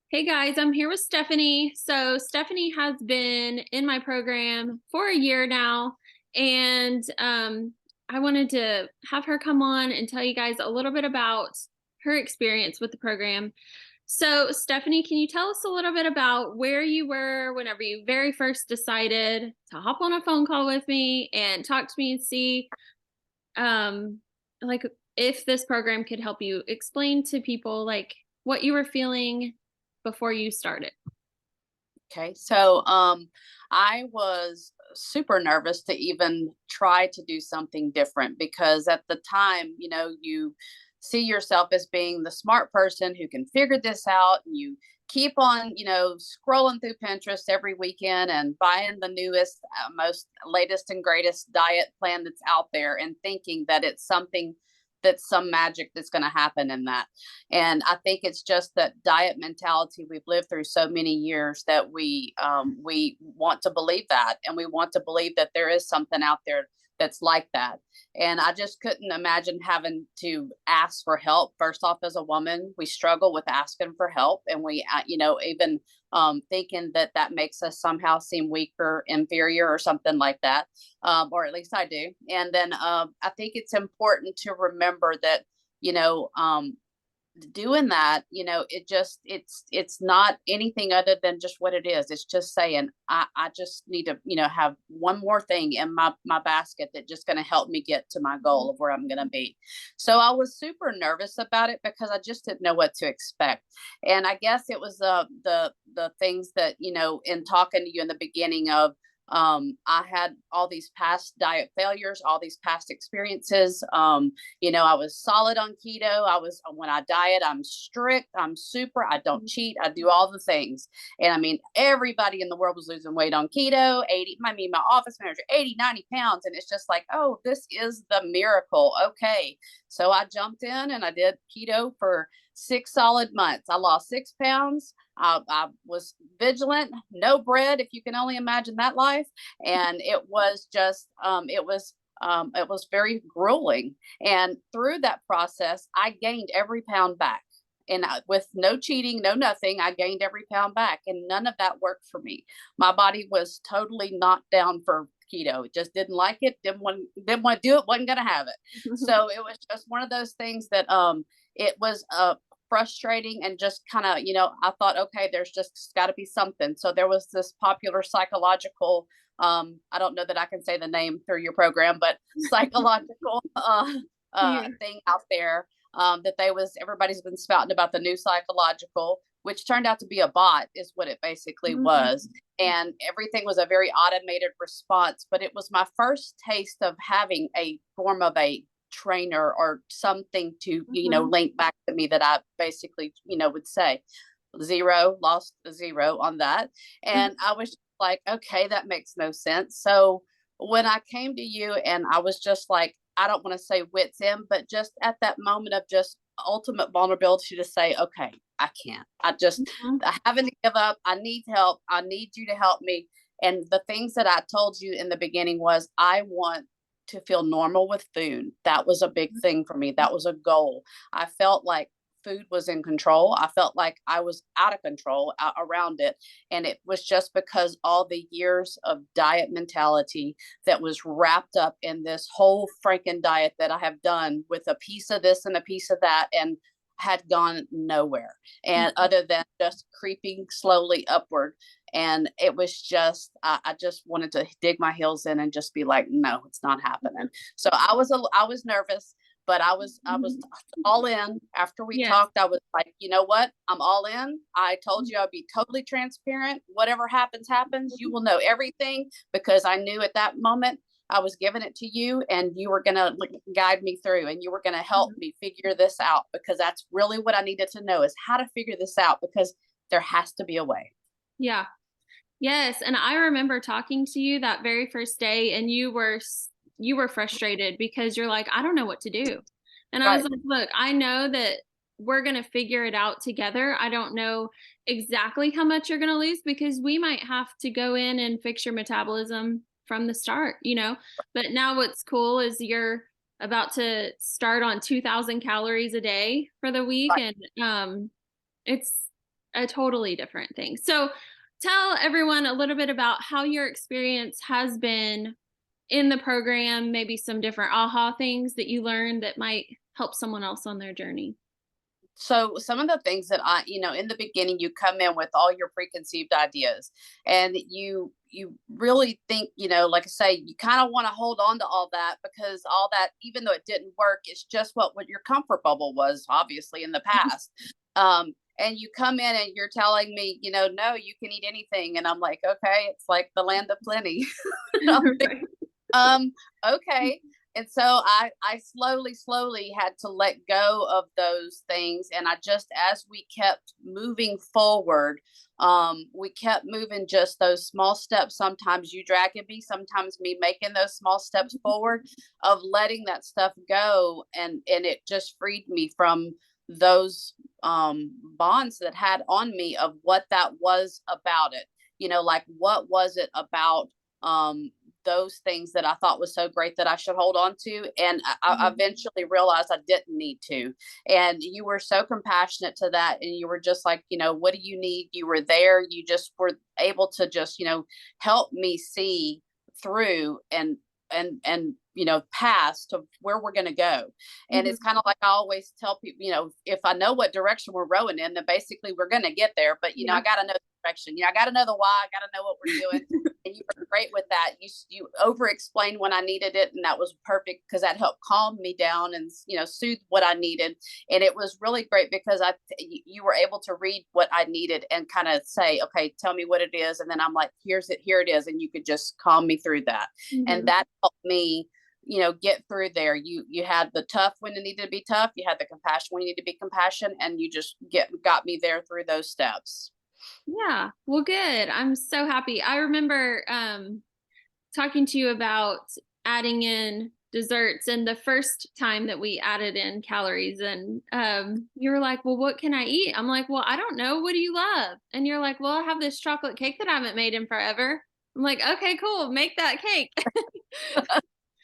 Hey guys, I'm here with Stephanie. So Stephanie has been in my program for a year now, and I wanted to have her come on and tell you guys a little bit about her experience with the program. So Stephanie, can you tell us a little bit about where you were whenever you very first decided to hop on a phone call with me and talk to me and see um, like if this program could help you explain to people like what you were feeling before you started? Okay, so I was super nervous to even try to do something different because at the time, you see yourself as being the smart person who can figure this out, and you keep on, scrolling through Pinterest every weekend and buying the newest, most latest and greatest diet plan that's out there and thinking that it's something that's some magic that's going to happen in that. And I think it's just that diet mentality we've lived through so many years that we want to believe that, and we want to believe that there is something out there that's like that. And I just couldn't imagine having to ask for help. First off, as a woman, we struggle with asking for help, and even thinking that that makes us somehow seem weaker, inferior, or something like that, or at least I do. And then I think it's important to remember that you know um, doing that, it's not anything other than just what it is. It's just saying I just need to have one more thing in my basket that's just going to help me get to my goal of where I'm going to be. So I was super nervous about it because I just didn't know what to expect. And I guess it was the things that, in talking to you in the beginning of, I had all these past diet failures, all these past experiences. I was solid on keto. When I diet, I'm strict, I'm super, I don't cheat, I do all the things. And I mean, everybody in the world was losing weight on keto, 80, I mean, my office manager, 80, 90 pounds. And it's just like, oh, this is the miracle. Okay. So I jumped in and I did keto for 6 solid months. I lost 6 pounds. I was vigilant, no bread, if you can only imagine that life. And it was just, it was very grueling. And through that process, I gained every pound back. And with no cheating, no nothing, I gained every pound back. And none of that worked for me. My body was totally knocked down for keto. It just didn't like it, didn't want to do it, wasn't going to have it. So it was just one of those things that it was frustrating, and just kind of, I thought, okay, there's just got to be something. So there was this popular psychological, I don't know that I can say the name through your program, but psychological Yeah. thing out there, that everybody's been spouting about the new psychological, which turned out to be a bot, is what it basically Mhm. was. And everything was a very automated response, but it was my first taste of having a form of a trainer or something to Mhm. link back to me, that I basically would say zero, lost a zero on that. Mhm. And I was like, okay, that makes no sense. So when I came to you, and I was just like, I don't want to say wits end, but just at that moment of just ultimate vulnerability to say, okay, I can't. Mhm. I having to give up. I need help. I need you to help me. And the things that I told you in the beginning was, I want to feel normal with food. That was a big thing for me. That was a goal. I felt like food was in control. I felt like I was out of control around it. And it was just because all the years of diet mentality that was wrapped up in this whole freaking diet that I have done, with a piece of this and a piece of that, and had gone nowhere, and Mhm. other than just creeping slowly upward. And it was just, I just wanted to dig my heels in and just be like, no, it's not happening. So I was nervous, but I was Mhm. all in. After we Yes. talked, I was like, you know what? I'm all in. I told you I'd be totally transparent. Whatever happens, happens. You will know everything, because I knew at that moment I was giving it to you, and you were going to guide me through, and you were going to help Mhm. me figure this out, because that's really what I needed to know, is how to figure this out, because there has to be a way. Yeah. Yes, and I remember talking to you that very first day, and you were frustrated because you're like, "I don't know what to do." And I was Right. like, "Look, I know that we're gonna figure it out together. I don't know exactly how much you're gonna lose because we might have to go in and fix your metabolism from the start, you know? But now what's cool is you're about to start on 2,000 calories a day for the week, Right. and it's a totally different thing. So tell everyone a little bit about how your experience has been in the program, maybe some different aha things that you learned that might help someone else on their journey. So some of the things that in the beginning, you come in with all your preconceived ideas, and you really think, like I say, you kind of want to hold on to all that, because all that, even though it didn't work, it's just what your comfort bubble was, obviously, in the past. And you come in and you're telling me, no, you can eat anything, and I'm like, okay, it's like the land of plenty. Right. um okay. And so I slowly had to let go of those things, and I just, as we kept moving forward, we kept moving just those small steps, sometimes you dragging me, sometimes me making those small steps forward, of letting that stuff go, and it just freed me from those bonds that had on me, of what that was about it, like, what was it about um those things that I thought was so great that I should hold on to. And I Mhm. eventually realized I didn't need to. And you were so compassionate to that. And you were just like, what do you need? You were there. You just were able to just, help me see through, and past to where we're going to go. And it's Mhm. kind of like I always tell people, if I know what direction we're rowing in, then basically we're going to get there. But Yeah. I got to know the direction. I got to know the why. I got to know what we're doing. And you were great with that. You over explained when I needed it, and that was perfect, because that helped calm me down and soothe what I needed. And it was really great, because you were able to read what I needed and kind of say, okay, tell me what it is, and then I'm like, here it is, and you could just calm me through that. And Mhm. that helped me get through there. You had the tough when it needed to be tough, you had the compassion when you need to be compassion, and you just got me there through those steps. Yeah. Well, good. I'm so happy. I remember talking to you about adding in desserts, and the first time that we added in calories, and you were like, well, what can I eat? I'm like, well, I don't know, what do you love? And you're like, well, I have this chocolate cake that I haven't made in forever. I'm like, okay, cool, make that cake.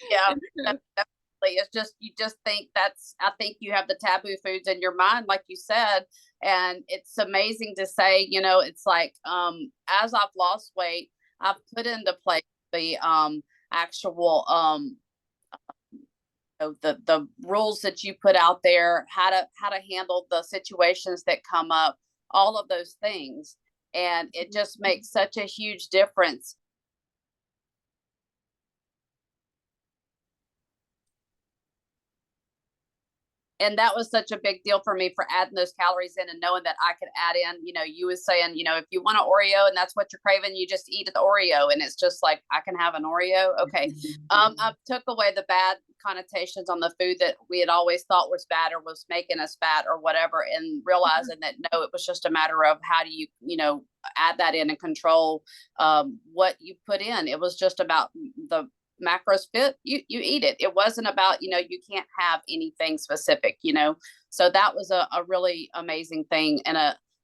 Yeah, And so, definitely. It's just, you just think I think you have the taboo foods in your mind, like you said. And it's amazing to say, it's like, as I've lost weight, I've put into place the actual the rules that you put out there, how to handle the situations that come up, all of those things. And it just makes such a huge difference. And that was such a big deal for me, for adding those calories in, and knowing that I could add in, you was saying, if you want an Oreo and that's what you're craving, you just eat the Oreo. And it's just like, I can have an Oreo. Okay. I took away the bad connotations on the food that we had always thought was bad or was making us fat or whatever, and realizing that no, it was just a matter of how do you, add that in and control what you put in. It was just about the macros fit, you eat it. It wasn't about, you can't have anything specific. So that was a really amazing thing. And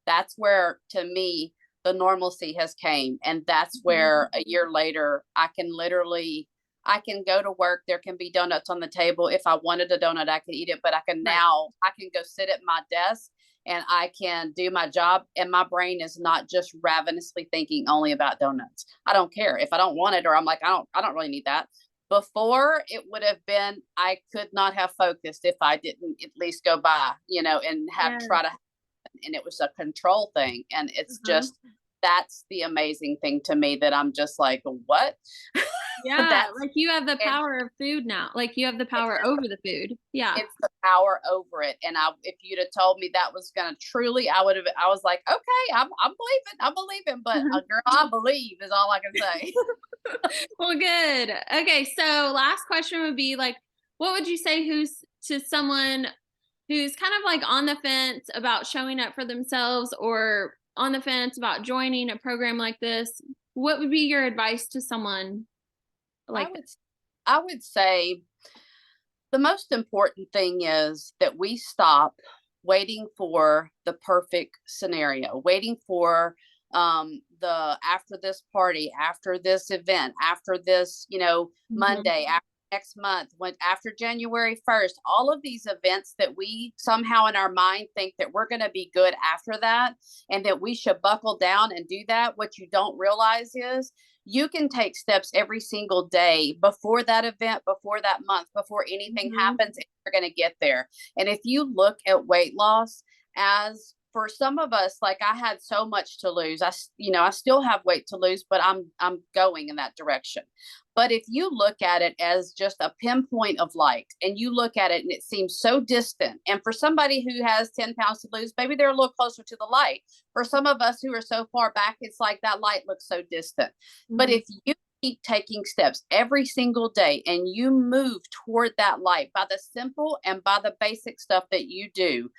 that's where, to me, the normalcy has came. And that's where a year later, I can go to work, there can be donuts on the table. If I wanted a donut, I could eat it. But I can right. go sit at my desk, and I can do my job, and my brain is not just ravenously thinking only about donuts. I don't care if I don't want it, or I'm like, I don't really need that. Before, it would have been, I could not have focused if I didn't at least go by, and have Yeah. try to, and it was a control thing. And it's Uh-huh. just, that's the amazing thing to me, that I'm just like, what? Yeah, That's like you have the and power of food now. Like you have the power over the food. Yeah. it's the power over it. And if you'd have told me that was going to truly, I was like, okay, I'm believing, but girl, I believe is all I can say. Well, good. Okay, so last question would be like, what would you say who's to someone who's kind of like on the fence about showing up for themselves, or on the fence about joining a program like this? What would be your advice to someone I like that? would, I would say the most important thing is that we stop waiting for the perfect scenario, waiting for the after this party, after this event, after this, Mhm. Monday, after next month, when after January 1st, all of these events that we somehow in our mind think that we're going to be good after that and that we should buckle down and do that, what you don't realize is you can take steps every single day before that event, before that month, before anything Mhm. happens, and you're going to get there. And if you look at weight loss as for some of us, like I had so much to lose. I still have weight to lose, but I'm going in that direction. But if you look at it as just a pinpoint of light and you look at it and it seems so distant, and for somebody who has 10 pounds to lose, maybe they're a little closer to the light. For some of us who are so far back, it's like that light looks so distant. But Mhm. if you keep taking steps every single day and you move toward that light by the simple and by the basic stuff that you do,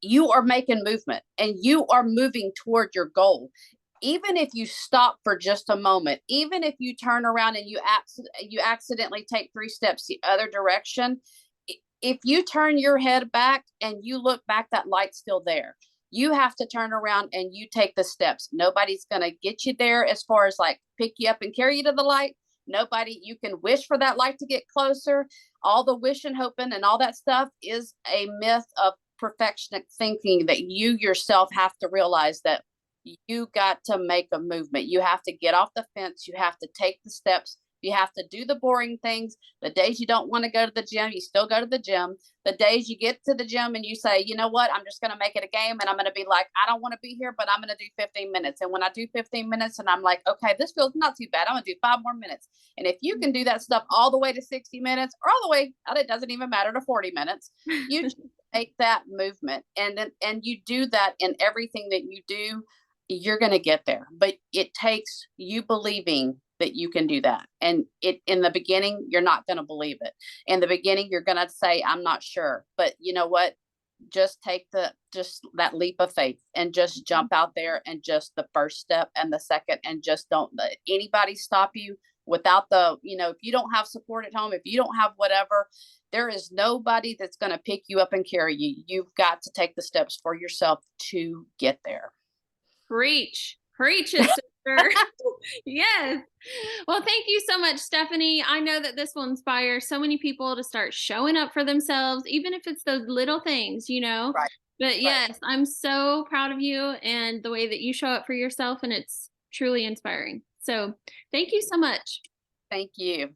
you are making movement and you are moving toward your goal. Even if you stop for just a moment, even if you turn around and you accidentally take 3 steps the other direction, if you turn your head back and you look back, that light's still there. You have to turn around and you take the steps. Nobody's going to get you there as far as like pick you up and carry you to the light. Nobody, you can wish for that light to get closer. All the wishing, hoping, and all that stuff is a myth of perfectionist thinking that you yourself have to realize that you got to make a movement. You have to get off the fence. You have to take the steps. You have to do the boring things. The days you don't want to go to the gym, you still go to the gym. The days you get to the gym and you say, you know what, I'm just going to make it a game and I'm going to be like, I don't want to be here, but I'm going to do 15 minutes. And when I do 15 minutes and I'm like, okay, this feels not too bad, I'm going to do 5 more minutes. And if you can do that stuff all the way to 60 minutes or all the way, it doesn't even matter, to 40 minutes, you make that movement and you do that in everything that you do, you're going to get there. But it takes you believing that you can do that. And it in the beginning, you're not going to believe it. In the beginning, you're going to say, I'm not sure. But you know what? Just take just that leap of faith and just jump out there and just the first step and the second, and just don't let anybody stop you without if you don't have support at home, if you don't have whatever, there is nobody that's going to pick you up and carry you. You've got to take the steps for yourself to get there. Preach. Preach it, sister. Yes. Well, thank you so much, Stephanie. I know that this will inspire so many people to start showing up for themselves, even if it's those little things, you know? Right. But Right. yes, I'm so proud of you and the way that you show up for yourself, and it's truly inspiring. So thank you so much. Thank you.